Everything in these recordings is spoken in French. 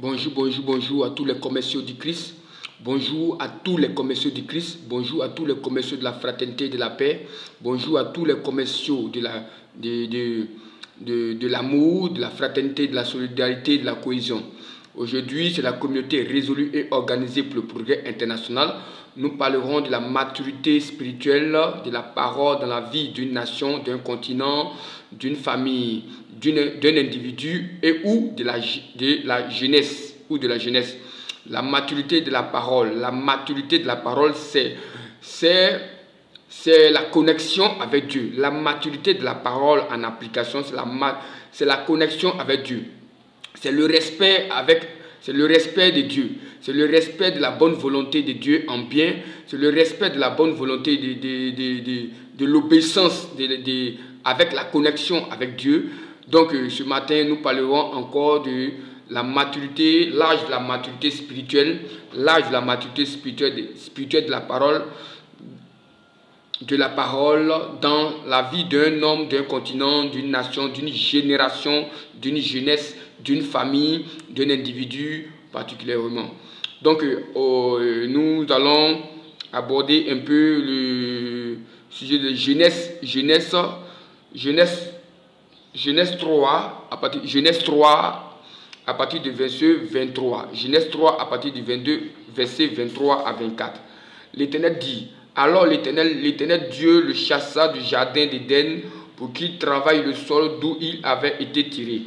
Bonjour, bonjour, bonjour à tous les commerciaux du Christ. Bonjour à tous les commerciaux du Christ. Bonjour à tous les commerciaux de la fraternité et de la paix. Bonjour à tous les commerciaux de l'amour, de la fraternité, de la solidarité, de la cohésion. Aujourd'hui, c'est la communauté résolue et organisée pour le progrès international. Nous parlerons de la maturité spirituelle, de la parole dans la vie d'une nation, d'un continent, d'une famille, d'un individu et ou de la jeunesse ou de la jeunesse. La maturité de la parole. La maturité de la parole, c'est la connexion avec Dieu. La maturité de la parole en application, c'est la connexion avec Dieu. C'est le respect de Dieu. C'est le respect de la bonne volonté de Dieu en bien. C'est le respect de la bonne volonté de l'obéissance avec la connexion avec Dieu. Donc ce matin, nous parlerons encore de la maturité, l'âge de la maturité spirituelle, l'âge de la maturité spirituelle de la parole dans la vie d'un homme, d'un continent, d'une nation, d'une génération, d'une jeunesse, d'une famille, d'un individu particulièrement. Donc nous allons aborder un peu le sujet de Genèse 3 à partir du verset 23. Genèse 3 à partir du 22, verset 23 à 24. L'Éternel dit: alors l'Éternel Dieu le chassa du jardin d'Éden pour qu'il travaille le sol d'où il avait été tiré.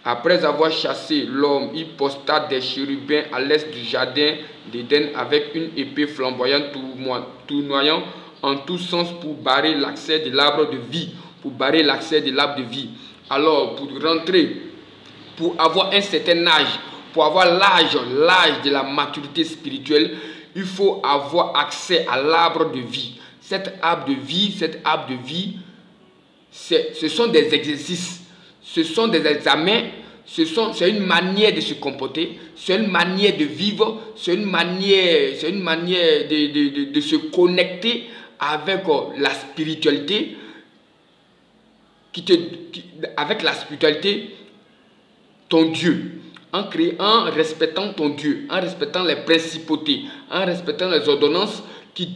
Après avoir chassé l'homme, il posta des chérubins à l'est du jardin d'Éden avec une épée flamboyante tournoyant en tous sens pour barrer l'accès de l'arbre de vie. Alors, pour avoir un certain âge, pour avoir l'âge de la maturité spirituelle, il faut avoir accès à l'arbre de vie. Cet arbre de vie, ce sont des exercices, ce sont des examens, c'est une manière de se comporter, c'est une manière de vivre, c'est une manière de se connecter avec la spiritualité, ton Dieu, en respectant ton Dieu, en respectant les principautés, en respectant les ordonnances qui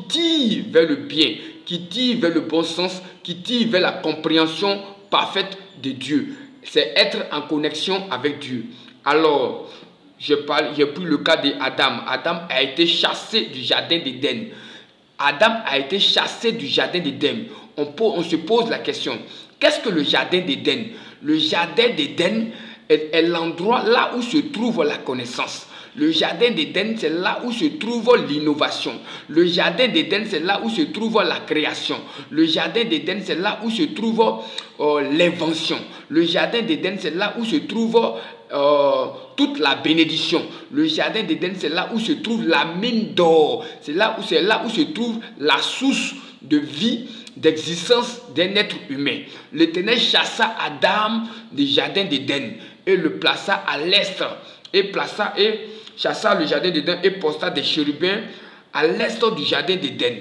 tirent vers le bien, qui tirent vers le bon sens, qui tirent vers la compréhension parfaite de Dieu. C'est être en connexion avec Dieu. Alors, j'ai pris le cas d'Adam. Adam a été chassé du jardin d'Éden. On se pose la question, qu'est-ce que le jardin d'Éden? Le jardin d'Éden est l'endroit là où se trouve la connaissance. Le jardin d'Éden, c'est là où se trouve l'innovation. Le jardin d'Éden, c'est là où se trouve la création. Le jardin d'Éden, c'est là où se trouve l'invention. Le jardin d'Éden, c'est là où se trouve toute la bénédiction. Le jardin d'Éden, c'est là où se trouve la mine d'or. C'est là où se trouve la source de vie, d'existence d'un être humain. L'Éternel chassa Adam du jardin d'Éden et le plaça à l'est. Et chassa le jardin d'Éden et posta des chérubins à l'est du jardin d'Éden.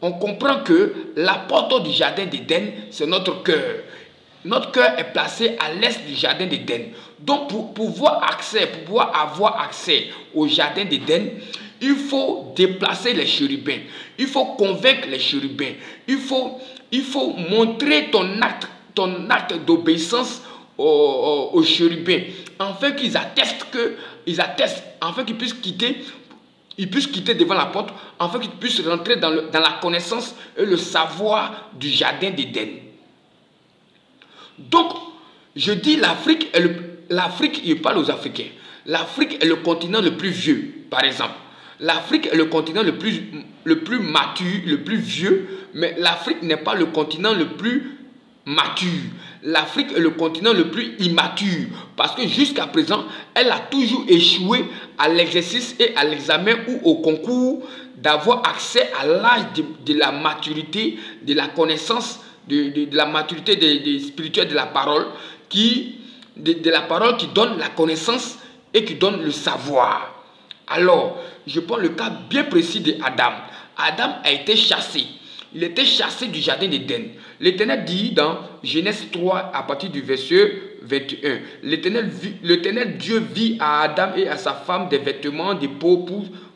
On comprend que la porte du jardin d'Éden, c'est notre cœur. Notre cœur est placé à l'est du jardin d'Éden. Donc pour pouvoir avoir accès au jardin d'Éden, il faut déplacer les chérubins. Il faut convaincre les chérubins. Il faut montrer ton acte d'obéissance aux chérubins, afin qu'ils afin qu'ils puissent quitter devant la porte, afin qu'ils puissent rentrer dans la connaissance et le savoir du jardin d'Éden. Donc, je dis l'Afrique, je parle aux Africains. L'Afrique est le continent le plus vieux, par exemple. L'Afrique est le continent le plus mature, le plus vieux, mais l'Afrique n'est pas le continent le plus mature. L'Afrique est le continent le plus immature parce que jusqu'à présent, elle a toujours échoué à l'exercice et à l'examen ou au concours d'avoir accès à l'âge de la maturité, de la connaissance, de la maturité spirituelle de la parole, de la parole qui donne la connaissance et qui donne le savoir. Alors, je prends le cas bien précis d'Adam. Adam a été chassé. Il était chassé du jardin d'Éden. L'Éternel dit dans Genèse 3 à partir du verset 21. L'Éternel Dieu vit à Adam et à sa femme des vêtements de peau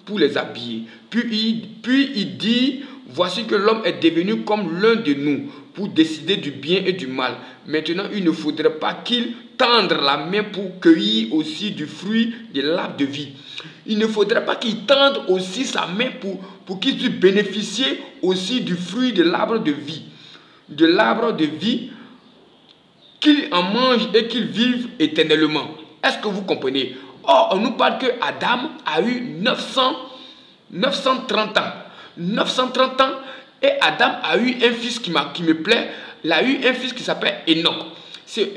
pour les habiller. Puis il dit, voici que l'homme est devenu comme l'un de nous pour décider du bien et du mal. Maintenant, il ne faudrait pas qu'il tende la main pour cueillir aussi du fruit de l'arbre de vie. Il ne faudrait pas qu'il tende aussi sa main pour qu'il puisse bénéficier aussi du fruit de l'arbre de vie. De l'arbre de vie, qu'il en mange et qu'il vive éternellement. Est-ce que vous comprenez? Or, on nous parle que Adam a eu 930 ans. 930 ans, et Adam a eu un fils qui me plaît. Il a eu un fils qui s'appelle Enoch.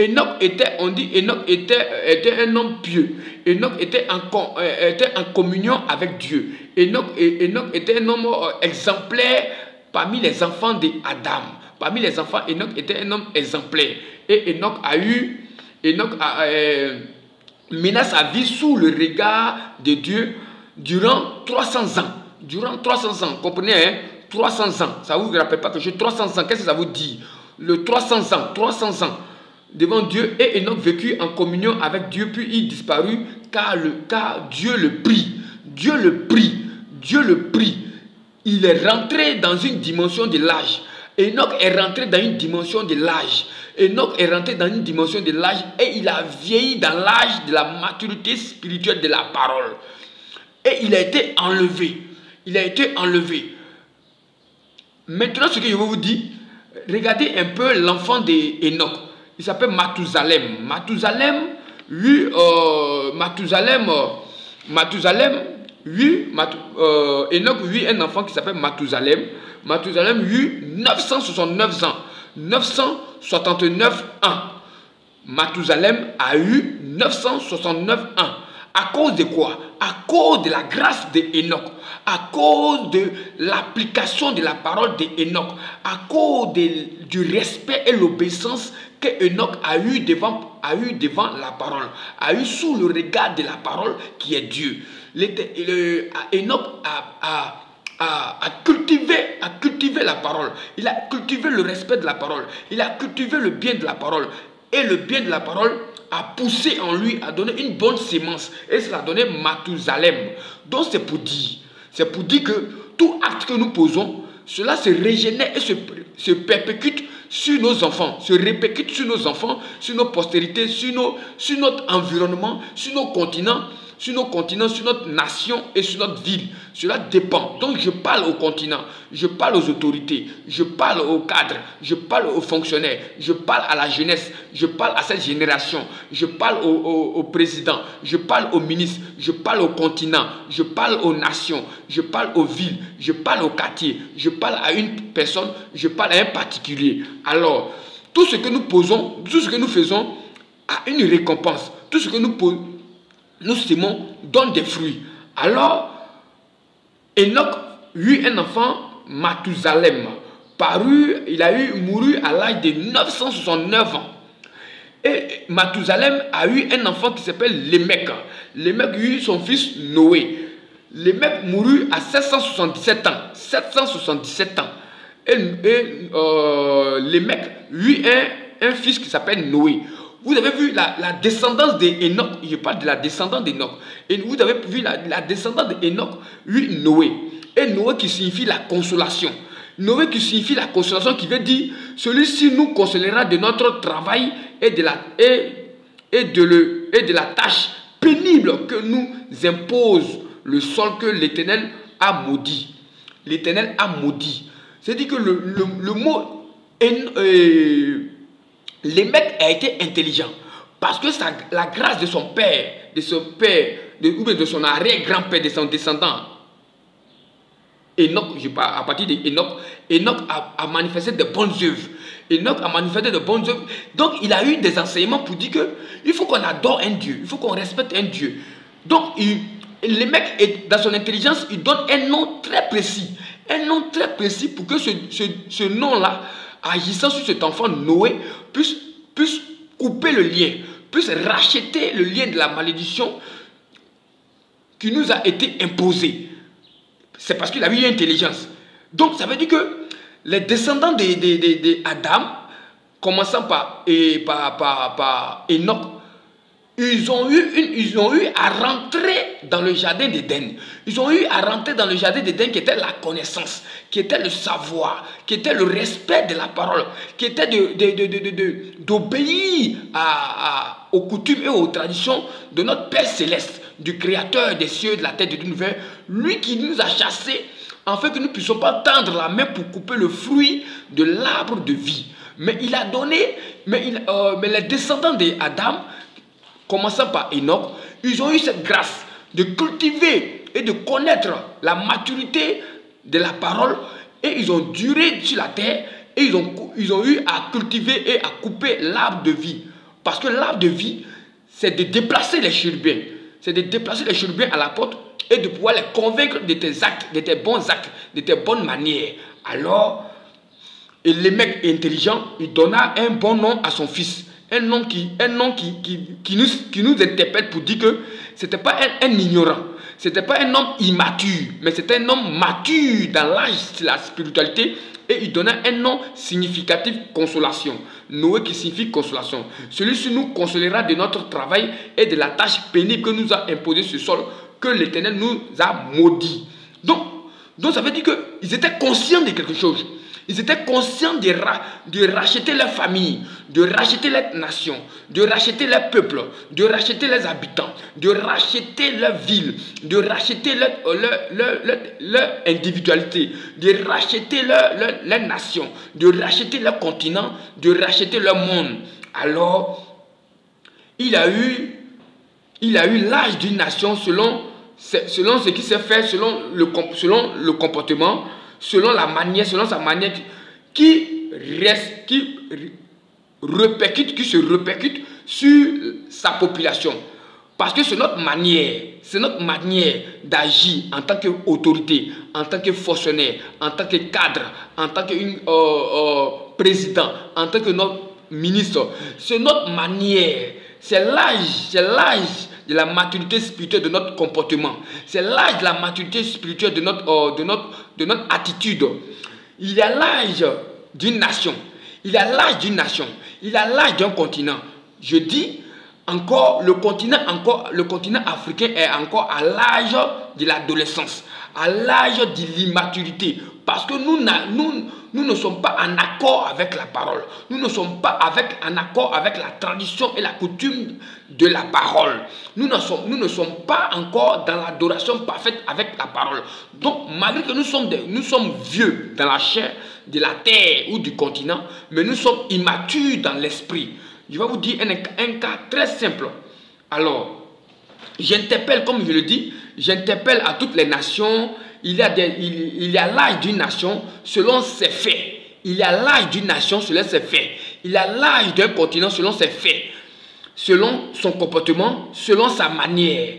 Enoch était, on dit, Enoch était un homme pieux. Enoch était en communion avec Dieu. Enoch était un homme exemplaire parmi les enfants d'Adam. Parmi les enfants, Enoch était un homme exemplaire. Et Enoch mena sa vie sous le regard de Dieu durant 300 ans. Durant 300 ans, comprenez, hein? 300 ans. Ça ne vous rappelle pas que j'ai 300 ans. Qu'est-ce que ça vous dit? Le 300 ans devant Dieu, et Enoch vécut en communion avec Dieu, puis il disparut car Dieu le prit. Dieu le prit. Il est rentré dans une dimension de l'âge. Enoch est rentré dans une dimension de l'âge. Enoch est rentré dans une dimension de l'âge et il a vieilli dans l'âge de la maturité spirituelle de la parole. Et il a été enlevé. Maintenant, ce que je vais vous dire, regardez un peu l'enfant d'Enoch. Il s'appelle Mathusalem. Enoch eut un enfant qui s'appelle Mathusalem. Mathusalem eut 969 ans. 969 ans. Mathusalem a eu 969 ans. À cause de quoi? À cause de la grâce d'Enoch. À cause de l'application de la parole d'Enoch. À cause du respect et l'obéissance que Enoch a eu devant la parole. A eu sous le regard de la parole qui est Dieu. Enoch a cultivé la parole. Il a cultivé le respect de la parole. Il a cultivé le bien de la parole. Et le bien de la parole a poussé en lui, a donné une bonne sémence. Et cela a donné Mathusalem. Donc c'est pour dire que tout acte que nous posons, cela se régénère et se perpétue sur nos enfants, se répercute sur nos enfants, sur nos postérités, sur notre environnement, sur nos continents, sur notre nation et sur notre ville. Cela dépend. Donc je parle aux continents, je parle aux autorités, je parle aux cadres, je parle aux fonctionnaires, je parle à la jeunesse, je parle à cette génération, je parle aux présidents, je parle aux ministres, je parle aux continents, je parle aux nations, je parle aux villes, je parle aux quartiers, je parle à une personne, je parle à un particulier. Alors, tout ce que nous posons, tout ce que nous faisons a une récompense. Tout ce que nous sémons donne des fruits. Alors, Enoch eut un enfant, Mathusalem. Mouru à l'âge de 969 ans. Et Mathusalem a eu un enfant qui s'appelle Lémec. Lémec eut son fils Noé. Lémec mourut à 777 ans. 777 ans. Et Lémec eut un fils qui s'appelle Noé. Vous avez vu la descendance d'Enoch. Je parle de la descendance d'Enoch. Et vous avez vu la descendance d'Enoch, lui, Noé. Et Noé qui signifie la consolation. Noé qui signifie la consolation, qui veut dire celui-ci nous consolera de notre travail et de la tâche pénible que nous impose le sol que l'Éternel a maudit. L'Éternel a maudit. C'est-à-dire que le mot Lémec a été intelligent parce que la grâce de son père, ou de son arrière-grand-père, de son descendant, Enoch, je parle à partir d'Enoch, Enoch a manifesté de bonnes œuvres. Enoch a manifesté de bonnes œuvres. Donc il a eu des enseignements pour dire qu'il faut qu'on adore un Dieu, il faut qu'on respecte un Dieu. Donc Lémec, dans son intelligence, il donne un nom très précis. Un nom très précis pour que ce nom-là, agissant sur cet enfant Noé, puisse couper le lien, puisse racheter le lien de la malédiction qui nous a été imposée. C'est parce qu'il a eu intelligence. Donc ça veut dire que les descendants d'Adam commençant par Enoch, ils ont eu à rentrer dans le jardin d'Éden. Ils ont eu à rentrer dans le jardin d'Éden qui était la connaissance, qui était le savoir, qui était le respect de la parole, qui était d'obéir aux coutumes et aux traditions de notre Père Céleste, du Créateur des cieux, de la terre, de l'univers, lui qui nous a chassés, afin que nous ne puissions pas tendre la main pour couper le fruit de l'arbre de vie. Mais il a donné, mais les descendants d'Adam, commençant par Enoch, ils ont eu cette grâce de cultiver et de connaître la maturité de la parole, et ils ont duré sur la terre, et ils ont eu à cultiver et à couper l'arbre de vie. Parce que l'arbre de vie, c'est de déplacer les chérubins. C'est de déplacer les chérubins à la porte et de pouvoir les convaincre de tes actes, de tes bons actes, de tes bonnes manières. Alors, le mec intelligent, il donna un bon nom à son fils. Un nom qui nous interpelle pour dire que ce n'était pas un ignorant, ce n'était pas un homme immature, mais c'était un homme mature dans l'âge de la spiritualité, et il donna un nom significatif, consolation. Noé qui signifie consolation. Celui-ci nous consolera de notre travail et de la tâche pénible que nous a imposée ce sol, que l'Éternel nous a maudit. Donc ça veut dire qu'ils étaient conscients de quelque chose. Ils étaient conscients de racheter leur famille, de racheter leur nation, de racheter leur peuple, de racheter leurs habitants, de racheter leur ville, de racheter leur individualité, de racheter leur nation, de racheter leur continent, de racheter leur monde. Alors, il a eu l'âge d'une nation selon ce qui s'est fait, selon le comportement, selon la manière, selon sa manière qui se répercute sur sa population. Parce que c'est notre manière d'agir en tant qu'autorité, en tant que fonctionnaire, en tant que cadre, en tant que président, en tant que notre ministre. C'est notre manière, c'est l'âge de la maturité spirituelle de notre comportement. C'est l'âge de la maturité spirituelle de notre attitude. Il y a l'âge d'une nation. Il y a l'âge d'une nation. Il y a l'âge d'un continent. Je dis encore, le continent africain est encore à l'âge de l'adolescence, à l'âge de l'immaturité. Parce que nous ne sommes pas en accord avec la parole. Nous ne sommes pas en accord avec la tradition et la coutume de la parole. Nous ne sommes pas encore dans l'adoration parfaite avec la parole. Donc, malgré que nous sommes vieux dans la chair de la terre ou du continent, mais nous sommes immatures dans l'esprit. Je vais vous dire un cas très simple. Alors, j'interpelle, comme je le dis, j'interpelle à toutes les nations. Il y a l'âge d'une nation selon ses faits. Il y a l'âge d'une nation selon ses faits. Il y a l'âge d'un continent selon ses faits. Selon son comportement, selon sa manière,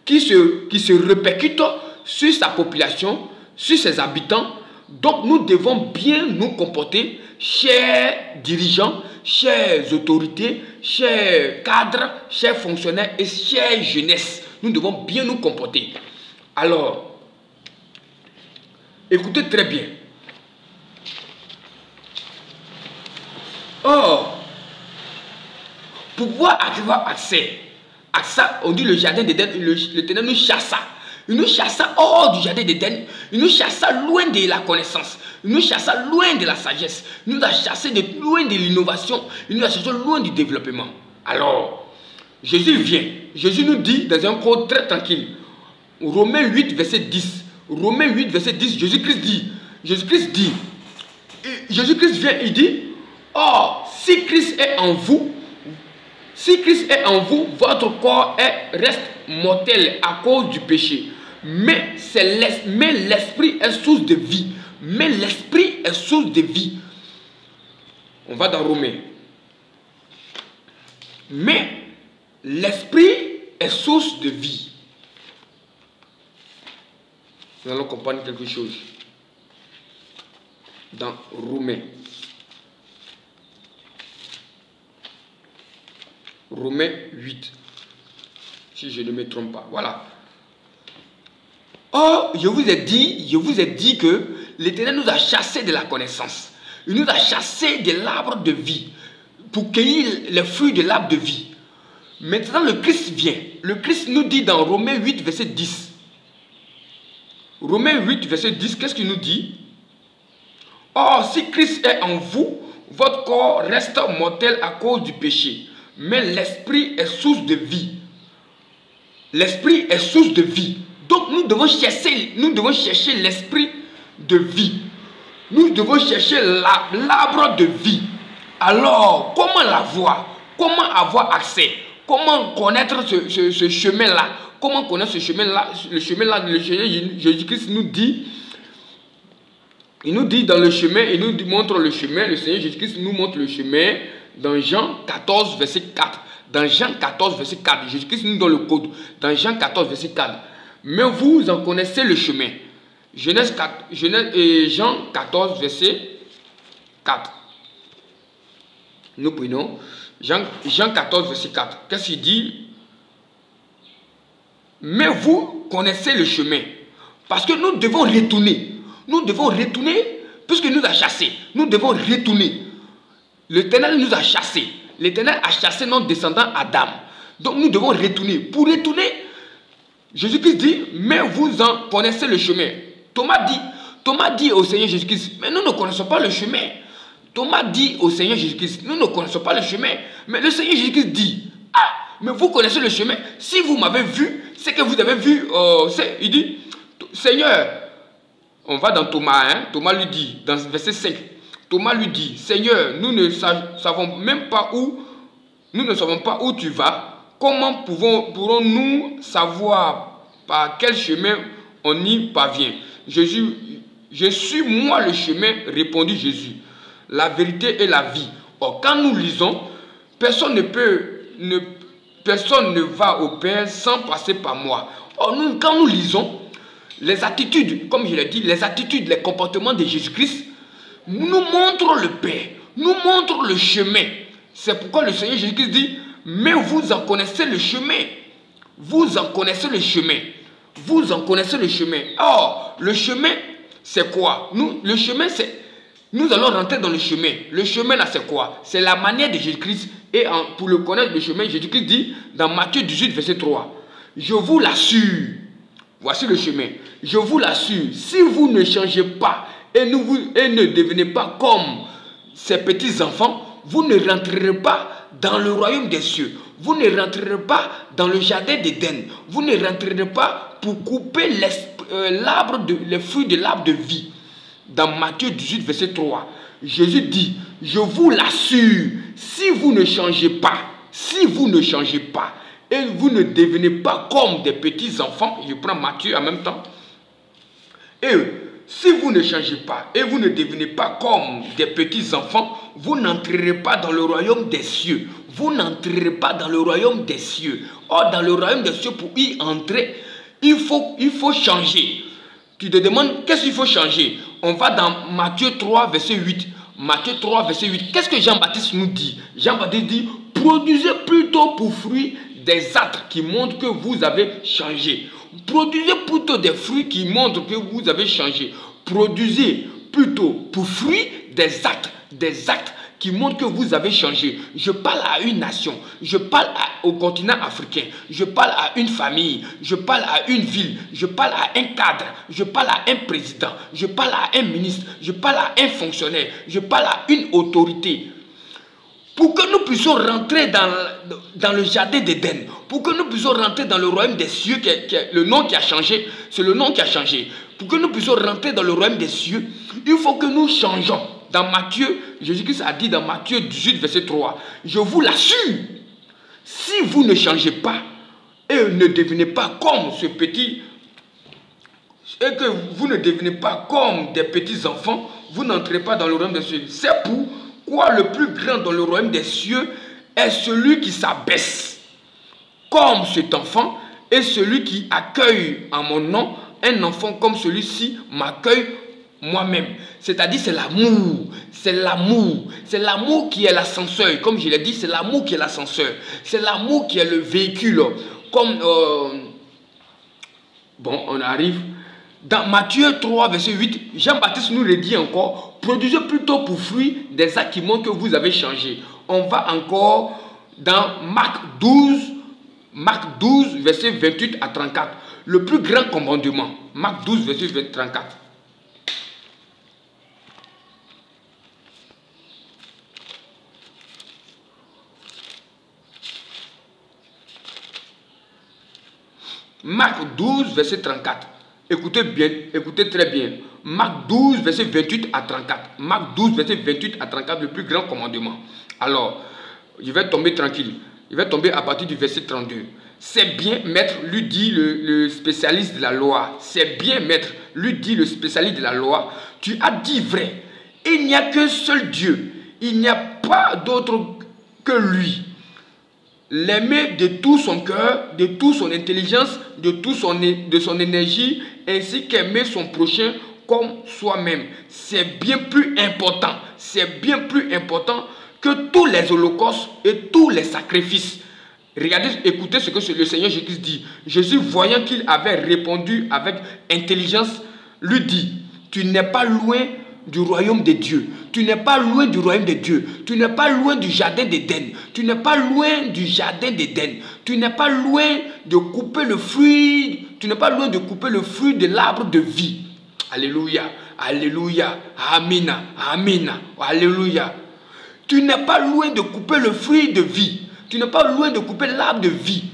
qui se répercute sur sa population, sur ses habitants. Donc nous devons bien nous comporter, chers dirigeants, chers autorités, chers cadres, chers fonctionnaires et chers jeunesse. Nous devons bien nous comporter. Alors, écoutez très bien. Or, pour pouvoir avoir accès à ça, on dit le jardin d'Éden, l'Éternel nous chassa. Il nous chassa hors du jardin d'Éden. Il nous chassa loin de la connaissance. Il nous chassa loin de la sagesse. Il nous a chassé loin de l'innovation. Il nous a chassé loin du développement. Alors, Jésus vient. Jésus nous dit dans un cours très tranquille. Romains 8, verset 10. Romains 8, verset 10, Jésus-Christ dit, Jésus-Christ vient, il dit, or, si Christ est en vous, votre corps reste mortel à cause du péché. Mais l'esprit est source de vie. Mais l'esprit est source de vie. On va dans Romains. Mais l'esprit est source de vie. Nous allons comprendre quelque chose. Dans Romains. Romains 8. Si je ne me trompe pas. Voilà. Or, je vous ai dit que l'Éternel nous a chassés de la connaissance. Il nous a chassés de l'arbre de vie. pour cueillir les fruits de l'arbre de vie. Maintenant, le Christ vient. Le Christ nous dit dans Romains 8, verset 10. Romains 8, verset 10, qu'est-ce qu'il nous dit? Or, si Christ est en vous, votre corps reste mortel à cause du péché. Mais l'esprit est source de vie. L'esprit est source de vie. Donc, nous devons chercher l'esprit de vie. Nous devons chercher l'arbre de vie. Alors, comment l'avoir? Comment avoir accès? Comment connaître ce chemin-là? Comment connaître ce chemin-là? Le chemin-là, le Seigneur Jésus-Christ nous dit, il nous dit dans le chemin, il nous montre le chemin, le Seigneur Jésus-Christ nous montre le chemin dans Jean 14, verset 4. Dans Jean 14, verset 4, Jésus-Christ nous donne le code. Dans Jean 14, verset 4. Mais vous en connaissez le chemin. Jean 14, verset 4. Nous prenons Jean 14, verset 4. Qu'est-ce qu'il dit? Mais vous connaissez le chemin. Parce que nous devons retourner. Nous devons retourner puisque nous a chassés. Nous devons retourner. L'Éternel nous a chassés. L'Éternel a chassé notre descendant Adam. Donc nous devons retourner. Pour retourner, Jésus-Christ dit, mais vous en connaissez le chemin. Thomas dit au Seigneur Jésus-Christ, mais nous ne connaissons pas le chemin. Thomas dit au Seigneur Jésus-Christ, nous ne connaissons pas le chemin. Mais le Seigneur Jésus-Christ dit, ah, mais vous connaissez le chemin. Si vous m'avez vu, c'est que vous avez vu, il dit, Seigneur, on va dans Thomas, hein, Thomas lui dit, dans verset 5, Thomas lui dit, Seigneur, nous ne savons même pas où, nous ne savons pas où tu vas. Comment pourrons-nous savoir par quel chemin on y parvient? Jésus, je suis moi le chemin, répondit Jésus, la vérité et la vie. Or, quand nous lisons, personne ne va au Père sans passer par moi. Or, quand nous lisons, les attitudes, comme je l'ai dit, les attitudes, les comportements de Jésus-Christ nous montrent le Père, nous montrent le chemin. C'est pourquoi le Seigneur Jésus-Christ dit, mais vous en connaissez le chemin. Vous en connaissez le chemin. Vous en connaissez le chemin. Or, le chemin, c'est quoi? Le chemin, c'est... Nous allons rentrer dans le chemin. Le chemin, là, c'est quoi? C'est la manière de Jésus-Christ. Et pour le connaître, le chemin, Jésus-Christ dit, dans Matthieu 18, verset 3, je vous l'assure, voici le chemin. Je vous l'assure, si vous ne changez pas et ne devenez pas comme ces petits-enfants, vous ne rentrerez pas dans le royaume des cieux. Vous ne rentrerez pas dans le jardin d'Éden. Vous ne rentrerez pas pour couper les fruits de l'arbre de vie. Dans Matthieu 18, verset 3, Jésus dit, je vous l'assure, si vous ne changez pas, et vous ne devenez pas comme des petits-enfants, je prends Matthieu en même temps, et si vous ne changez pas, et vous ne devenez pas comme des petits-enfants, vous n'entrerez pas dans le royaume des cieux. Vous n'entrerez pas dans le royaume des cieux. Or, dans le royaume des cieux, pour y entrer, il faut changer. Tu te demandes, qu'est-ce qu'il faut changer? On va dans Matthieu 3, verset 8. Matthieu 3, verset 8. Qu'est-ce que Jean-Baptiste nous dit? Jean-Baptiste dit, produisez plutôt pour fruits des actes qui montrent que vous avez changé. Produisez plutôt des fruits qui montrent que vous avez changé. Produisez plutôt pour fruits des actes qui montrent que vous avez changé. Je parle à une nation, je parle au continent africain, je parle à une famille, je parle à une ville, je parle à un cadre, je parle à un président, je parle à un ministre, je parle à un fonctionnaire, je parle à une autorité. Pour que nous puissions rentrer dans le jardin d'Éden, pour que nous puissions rentrer dans le royaume des cieux, le nom qui a changé, c'est le nom qui a changé. Pour que nous puissions rentrer dans le royaume des cieux, il faut que nous changeons. Dans Matthieu, Jésus-Christ a dit dans Matthieu 18, verset 3, je vous l'assure, si vous ne changez pas et ne devenez pas comme ce petit, et que vous ne devenez pas comme des petits enfants, vous n'entrez pas dans le royaume des cieux. C'est pourquoi le plus grand dans le royaume des cieux est celui qui s'abaisse comme cet enfant, et celui qui accueille en mon nom un enfant comme celui-ci m'accueille moi-même. C'est-à-dire, c'est l'amour. C'est l'amour. C'est l'amour qui est l'ascenseur. Comme je l'ai dit, c'est l'amour qui est l'ascenseur. C'est l'amour qui est le véhicule. Comme, bon, on arrive. Dans Matthieu 3, verset 8, Jean-Baptiste nous le dit encore, produisez plutôt pour fruit des actes qui montrent que vous avez changé. On va encore dans Marc 12, verset 28 à 34. Le plus grand commandement. Marc 12, verset 34. Marc 12, verset 34. Écoutez bien, écoutez très bien. Marc 12, verset 28 à 34. Marc 12, verset 28 à 34, le plus grand commandement. Alors, je vais tomber tranquille. Je vais tomber à partir du verset 32. C'est bien, maître, lui dit le spécialiste de la loi. C'est bien, maître, lui dit le spécialiste de la loi. Tu as dit vrai. Il n'y a qu'un seul Dieu. Il n'y a pas d'autre que lui. L'aimer de tout son cœur, de toute son intelligence, de son énergie, ainsi qu'aimer son prochain comme soi-même. C'est bien plus important. C'est bien plus important que tous les holocaustes et tous les sacrifices. Regardez, écoutez ce que le Seigneur Jésus dit. Jésus, voyant qu'il avait répondu avec intelligence, lui dit, tu n'es pas loin du royaume de Dieu. Tu n'es pas loin du royaume de Dieu. Tu n'es pas loin du jardin d'Éden. Tu n'es pas loin du jardin d'Éden. Tu n'es pas loin de couper le fruit. Tu n'es pas loin de couper le fruit de l'arbre de vie. Alléluia. Alléluia. Amina. Amina. Alléluia. Tu n'es pas loin de couper le fruit de vie. Tu n'es pas loin de couper l'arbre de vie.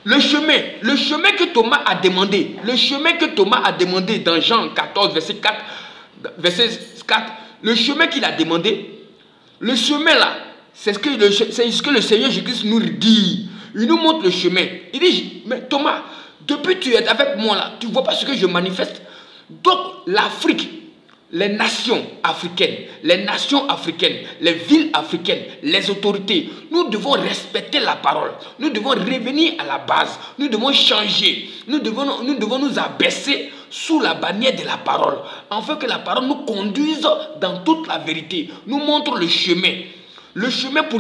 Le chemin que Thomas a demandé, dans Jean 14, verset 4, le chemin qu'il a demandé, le chemin là, c'est ce que le Seigneur Jésus nous dit. Il nous montre le chemin. Il dit, mais Thomas, depuis que tu es avec moi là, tu ne vois pas ce que je manifeste. Donc l'Afrique, les nations africaines, les villes africaines, les autorités, nous devons respecter la parole. Nous devons revenir à la base. Nous devons changer. Nous devons nous abaisser sous la bannière de la parole, afin que la parole nous conduise dans toute la vérité, nous montre le chemin. Le chemin pour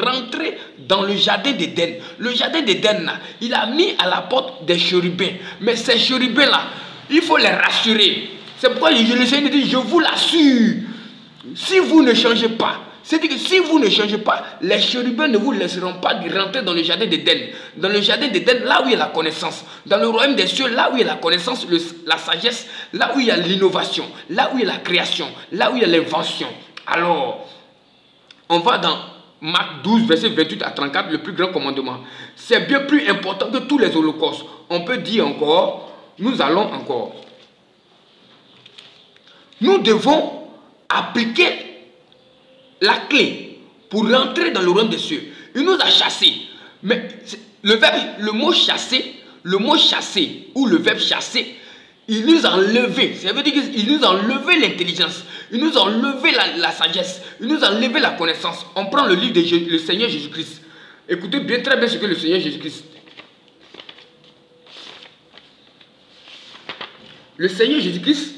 rentrer dans le jardin d'Éden. Le jardin d'Éden, il a mis à la porte des chérubins. Mais ces chérubins-là, il faut les rassurer. C'est pourquoi le Seigneur dit, je vous l'assure, si vous ne changez pas, c'est-à-dire que si vous ne changez pas, les chérubins ne vous laisseront pas rentrer dans le jardin d'Éden. Dans le jardin d'Éden, là où il y a la connaissance. Dans le royaume des cieux, là où il y a la connaissance, la sagesse, là où il y a l'innovation, là où il y a la création, là où il y a l'invention. Alors, on va dans Marc 12, verset 28 à 34, le plus grand commandement. C'est bien plus important que tous les holocaustes. On peut dire encore, nous allons encore. Nous devons appliquer la clé pour rentrer dans le royaume des cieux. Il nous a chassés. Mais le mot chasser ou le verbe chasser, il nous a enlevé. Ça veut dire qu'il nous a enlevé l'intelligence. Il nous a enlevé la sagesse. Il nous a enlevé la connaissance. On prend le livre de le Seigneur Jésus-Christ. Écoutez bien, très bien ce que le Seigneur Jésus-Christ. Le Seigneur Jésus-Christ,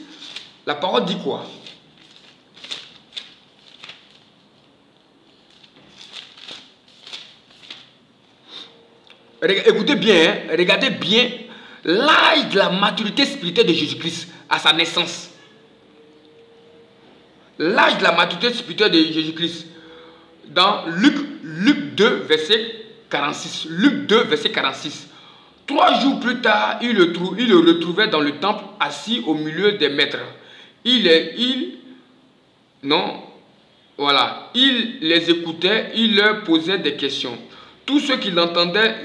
la parole dit quoi? Écoutez bien, regardez bien l'âge de la maturité spirituelle de Jésus-Christ à sa naissance. L'âge de la maturité spirituelle de Jésus-Christ. Dans Luc 2, verset 46. Luc 2, verset 46. 3 jours plus tard, il le retrouvait dans le temple, assis au milieu des maîtres. Il les écoutait, il leur posait des questions. Tous ceux qui l'entendaient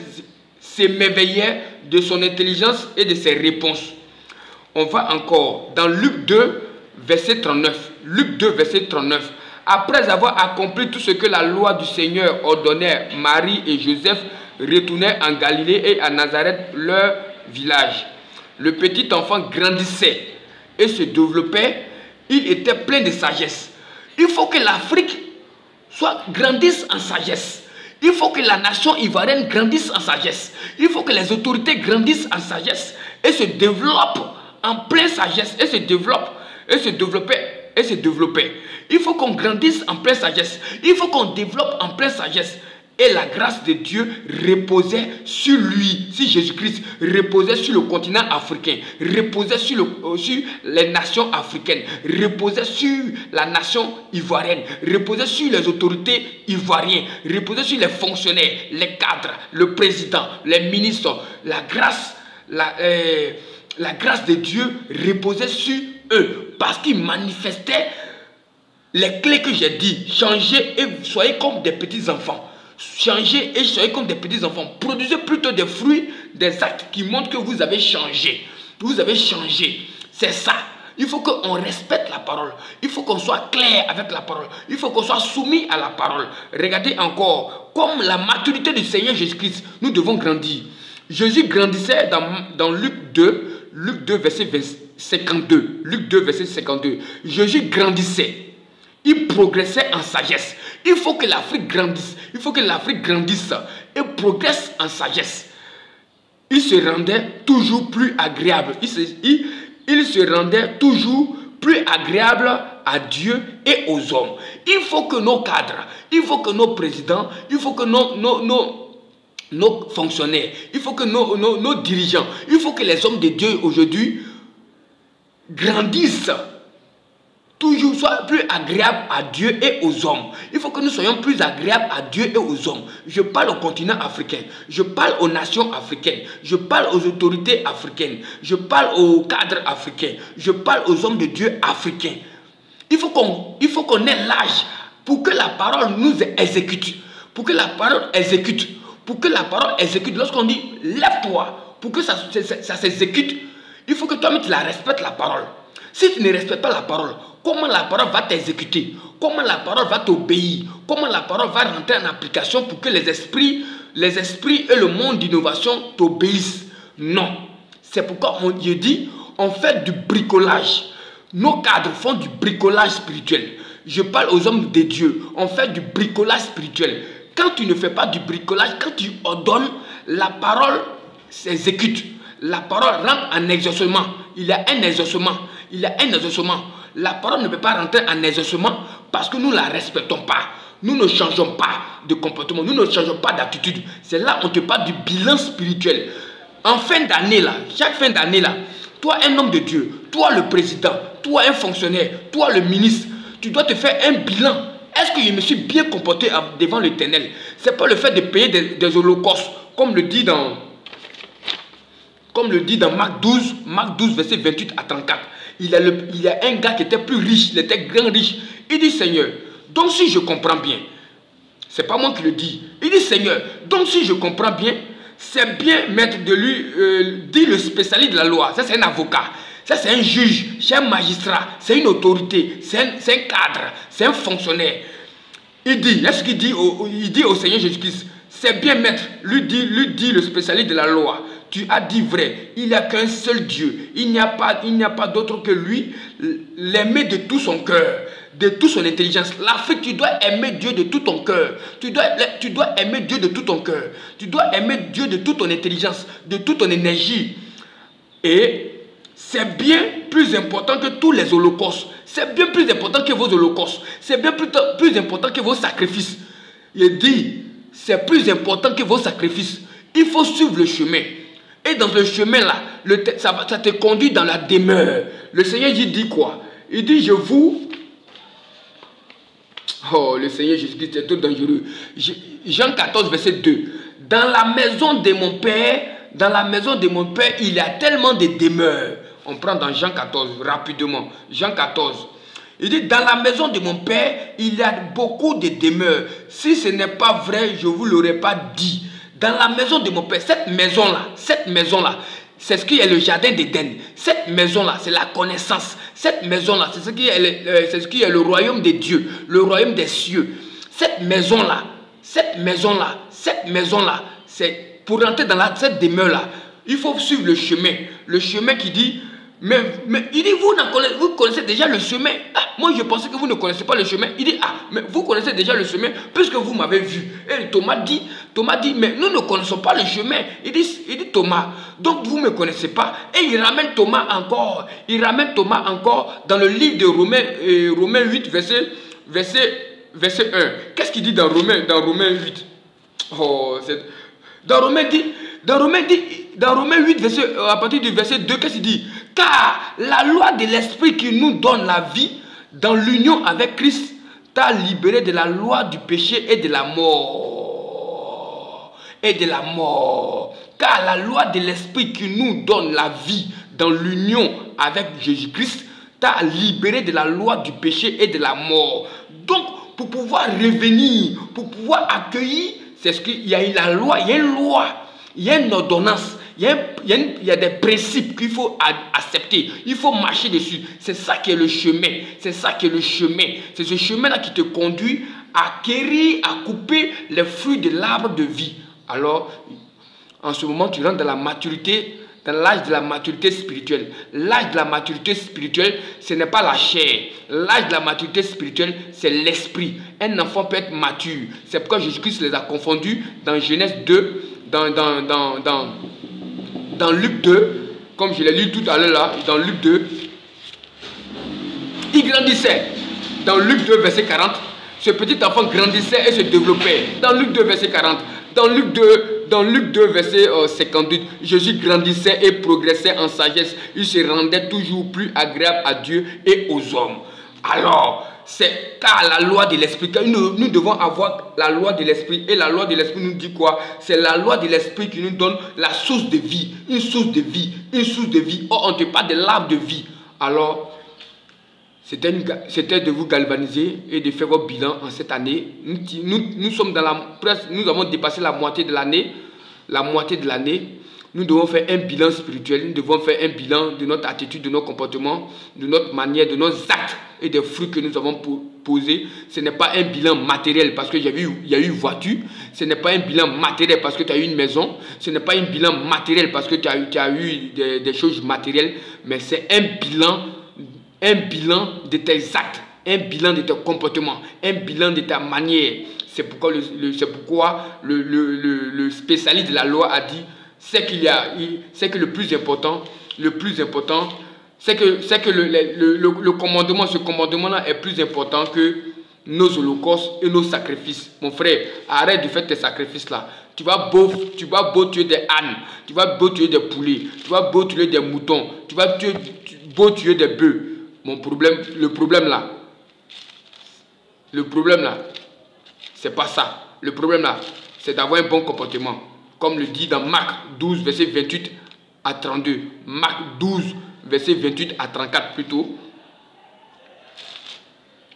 s'émerveillaient de son intelligence et de ses réponses. On va encore dans Luc 2, verset 39. Luc 2, verset 39. Après avoir accompli tout ce que la loi du Seigneur ordonnait, Marie et Joseph retournaient en Galilée et à Nazareth, leur village. Le petit enfant grandissait et se développait. Il était plein de sagesse. Il faut que l'Afrique grandisse en sagesse. Il faut que la nation ivoirienne grandisse en sagesse. Il faut que les autorités grandissent en sagesse et se développent en pleine sagesse et se développent et se développer. Il faut qu'on grandisse en pleine sagesse. Il faut qu'on développe en pleine sagesse. et la grâce de Dieu reposait sur lui, si Jésus-Christ reposait sur le continent africain, reposait sur les nations africaines, reposait sur la nation ivoirienne, reposait sur les autorités ivoiriennes, reposait sur les fonctionnaires, les cadres, le président, les ministres. La grâce de Dieu reposait sur eux parce qu'ils manifestaient les clés que j'ai dit. Changez et soyez comme des petits enfants. Changez et soyez comme des petits enfants. Produisez plutôt des fruits, des actes qui montrent que vous avez changé. Vous avez changé. C'est ça. Il faut qu'on respecte la parole. Il faut qu'on soit clair avec la parole. Il faut qu'on soit soumis à la parole. Regardez encore, comme la maturité du Seigneur Jésus-Christ, nous devons grandir. Jésus grandissait dans Luc 2, verset 52. Luc 2, verset 52. Jésus grandissait. Il progressait en sagesse. Il faut que l'Afrique grandisse. Il faut que l'Afrique grandisse et progresse en sagesse. Il se rendait toujours plus agréable. Il se rendait toujours plus agréable à Dieu et aux hommes. Il faut que nos cadres, il faut que nos présidents, il faut que nos fonctionnaires, il faut que nos dirigeants, il faut que les hommes de Dieu aujourd'hui grandissent. Toujours soit plus agréable à Dieu et aux hommes. Il faut que nous soyons plus agréables à Dieu et aux hommes. Je parle au continent africain. Je parle aux nations africaines. Je parle aux autorités africaines. Je parle aux cadres africains. Je parle aux hommes de Dieu africains. Il faut qu'on ait l'âge pour que la parole nous exécute. Pour que la parole exécute. Pour que la parole exécute. Lorsqu'on dit lève-toi, pour que ça s'exécute, il faut que toi-même tu la respectes la parole. Si tu ne respectes pas la parole, comment la parole va t'exécuter? Comment la parole va t'obéir? Comment la parole va rentrer en application pour que les esprits et le monde d'innovation t'obéissent? Non. C'est pourquoi je dis, on fait du bricolage. Nos cadres font du bricolage spirituel. Je parle aux hommes de Dieu. On fait du bricolage spirituel. Quand tu ne fais pas du bricolage, quand tu ordonnes, la parole s'exécute. La parole rentre en exaucement. Il y a un exaucement. Il y a un exaucement. La parole ne peut pas rentrer en exaucement parce que nous ne la respectons pas. Nous ne changeons pas de comportement. Nous ne changeons pas d'attitude. C'est là on te parle du bilan spirituel. En fin d'année, là, chaque fin d'année, là, toi, un homme de Dieu, toi, le président, toi, un fonctionnaire, toi, le ministre, tu dois te faire un bilan. Est-ce que je me suis bien comporté devant l'Éternel? Ce n'est pas le fait de payer des holocaustes, comme le dit dans Marc 12, verset 28 à 34. Il y a un gars qui était plus riche, il était grand riche. Il dit, Seigneur, donc si je comprends bien, c'est pas moi qui le dis. Il dit, Seigneur, donc si je comprends bien, c'est bien mettre de lui, dit le spécialiste de la loi. Ça, c'est un avocat. Ça, c'est un juge, c'est un magistrat, c'est une autorité, c'est un cadre, c'est un fonctionnaire. Il dit, est-ce qu'il dit il dit au Seigneur Jésus-Christ, c'est bien maître, lui dit le spécialiste de la loi. Tu as dit vrai, il n'y a qu'un seul Dieu. Il n'y a pas d'autre que lui. L'aimer de tout son cœur, de toute son intelligence. L'Afrique, tu dois aimer Dieu de tout ton cœur. Tu dois aimer Dieu de tout ton cœur. Tu dois aimer Dieu de toute ton intelligence, de toute ton énergie. Et c'est bien plus important que tous les holocaustes. C'est bien plus important que vos holocaustes. C'est bien plus important que vos sacrifices. Il dit, c'est plus important que vos sacrifices. Il faut suivre le chemin. Et dans le chemin là, ça te conduit dans la demeure. Le Seigneur il dit quoi? Il dit, je vous... Oh, le Seigneur Jésus-Christ est tout dangereux. Jean 14, verset 2. Dans la maison de mon Père, il y a tellement de demeures. On prend dans Jean 14, rapidement. Jean 14. Il dit, dans la maison de mon Père, il y a beaucoup de demeures. Si ce n'est pas vrai, je ne vous l'aurais pas dit. Dans la maison de mon Père, cette maison-là, c'est ce qui est le jardin d'Éden. Cette maison-là, c'est la connaissance. Cette maison-là, c'est ce qui est le royaume de Dieu, le royaume des cieux. Cette maison-là, c'est pour rentrer dans cette demeure-là, il faut suivre le chemin qui dit, mais il dit, vous connaissez déjà le chemin. Ah, moi je pensais que vous ne connaissez pas le chemin. Il dit, ah, mais vous connaissez déjà le chemin puisque vous m'avez vu. Et Thomas dit, mais nous ne connaissons pas le chemin. Il dit Thomas, donc vous ne me connaissez pas. Et il ramène Thomas encore dans le livre de Romains 8, verset 1. Qu'est-ce qu'il dit dans Romains 8? Oh, dans Romains 8, à partir du verset 2, qu'est-ce qu'il dit? Car la loi de l'esprit qui nous donne la vie dans l'union avec Christ t'a libéré de la loi du péché et de la mort. Et de la mort. Car la loi de l'esprit qui nous donne la vie dans l'union avec Jésus-Christ t'a libéré de la loi du péché et de la mort. Donc, pour pouvoir revenir, pour pouvoir accueillir, c'est ce qu'il y a eu la loi, il y a une loi, il y a une ordonnance, il y a des principes qu'il faut accepter, il faut marcher dessus. C'est ça qui est le chemin, c'est ça qui est le chemin. C'est ce chemin-là qui te conduit à acquérir, à couper les fruits de l'arbre de vie. Alors, en ce moment, tu rentres dans la maturité, dans l'âge de la maturité spirituelle. L'âge de la maturité spirituelle, ce n'est pas la chair. L'âge de la maturité spirituelle, c'est l'esprit. Un enfant peut être mature. C'est pourquoi Jésus-Christ les a confondus dans Genèse 2, dans Luc 2, comme je l'ai lu tout à l'heure là, dans Luc 2. Il grandissait. Dans Luc 2, verset 40, ce petit enfant grandissait et se développait. Dans Luc 2, verset 40. Dans Luc 2, verset 58, Jésus grandissait et progressait en sagesse. Il se rendait toujours plus agréable à Dieu et aux hommes. Alors, c'est car la loi de l'esprit, nous devons avoir la loi de l'esprit. Et la loi de l'esprit nous dit quoi? C'est la loi de l'esprit qui nous donne la source de vie. Une source de vie. Une source de vie. Oh, on ne te parle de l'arbre de vie. Alors, c'était de vous galvaniser et de faire votre bilan en cette année. Nous sommes dans la presse, nous avons dépassé la moitié de l'année. La moitié de l'année, nous devons faire un bilan spirituel. Nous devons faire un bilan de notre attitude, de nos comportements, de notre manière, de nos actes et des fruits que nous avons posés. Ce n'est pas un bilan matériel parce qu'il y a eu une voiture. Ce n'est pas un bilan matériel parce que tu as eu une maison. Ce n'est pas un bilan matériel parce que tu as eu des choses matérielles. Mais c'est un bilan de tes actes, un bilan de tes comportements, un bilan de ta manière. C'est pourquoi le spécialiste de la loi a dit, c'est que le plus important, c'est que le commandement, ce commandement-là est plus important que nos holocaustes et nos sacrifices. Mon frère, arrête de faire tes sacrifices-là. Tu vas beau tuer des ânes, tu vas beau tuer des poulets, tu vas beau tuer des moutons, tu vas beau tuer des bœufs. Le problème là, c'est pas ça. Le problème là, c'est d'avoir un bon comportement. Comme le dit dans Marc 12, verset 28 à 32. Marc 12, verset 28 à 34 plutôt.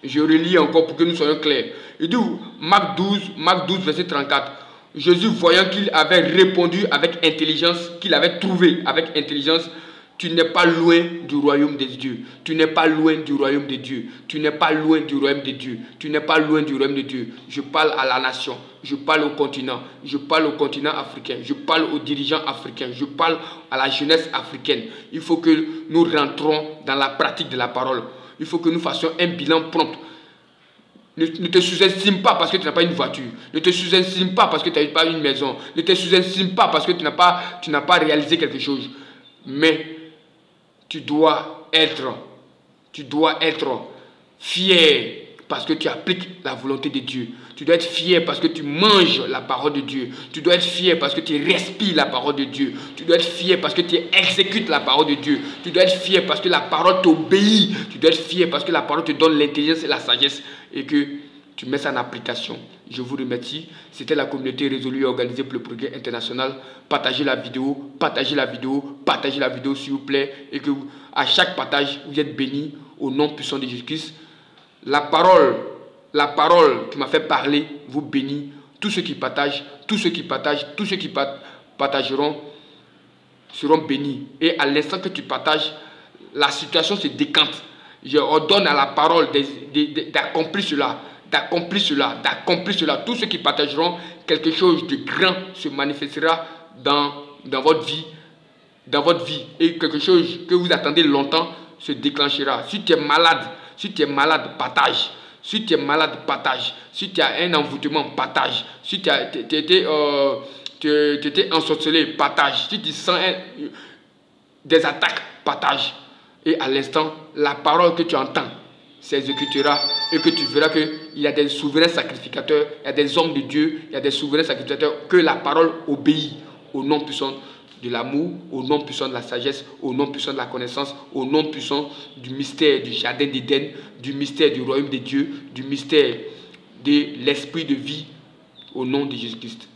Je relis encore pour que nous soyons clairs. Il dit, Marc 12, verset 34. Jésus, voyant qu'il avait répondu avec intelligence, qu'il avait trouvé avec intelligence, tu n'es pas loin du royaume des dieux. Tu n'es pas loin du royaume de Dieu. Tu n'es pas loin du royaume de Dieu. Tu n'es pas loin du royaume de Dieu. Je parle à la nation. Je parle au continent. Je parle au continent africain. Je parle aux dirigeants africains. Je parle à la jeunesse africaine. Il faut que nous rentrons dans la pratique de la parole. Il faut que nous fassions un bilan prompt. Ne te sous-estime pas parce que tu n'as pas une voiture. Ne te sous-estime pas parce que tu n'as pas une maison. Ne te sous-estime pas parce que tu n'as pas réalisé quelque chose. Mais tu dois être fier parce que tu appliques la volonté de Dieu. Tu dois être fier parce que tu manges la parole de Dieu. Tu dois être fier parce que tu respires la parole de Dieu. Tu dois être fier parce que tu exécutes la parole de Dieu. Tu dois être fier parce que la parole t'obéit. Tu dois être fier parce que la parole te donne l'intelligence et la sagesse et que tu mets ça en application. Je vous remercie. C'était la communauté résolue et organisée pour le progrès international. Partagez la vidéo, s'il vous plaît. Et que à chaque partage, vous êtes bénis au nom puissant de Jésus-Christ. La parole qui m'a fait parler vous bénit. Tous ceux qui partagent, tous ceux qui partageront seront bénis. Et à l'instant que tu partages, la situation se décante. Je ordonne à la parole d'accomplir cela. Tous ceux qui partageront quelque chose de grand se manifestera dans votre vie. Et quelque chose que vous attendez longtemps se déclenchera. Si tu es malade, partage. Si tu es malade, partage. Si tu as un envoûtement, partage. Si tu étais ensorcelé, partage. Si tu sens des attaques, partage. Et à l'instant, la parole que tu entends s'exécutera et que tu verras qu'il y a des souverains sacrificateurs, il y a des hommes de Dieu, il y a des souverains sacrificateurs que la parole obéit au nom puissant de l'amour, au nom puissant de la sagesse, au nom puissant de la connaissance, au nom puissant du mystère du jardin d'Éden, du mystère du royaume de Dieu, du mystère de l'esprit de vie, au nom de Jésus-Christ.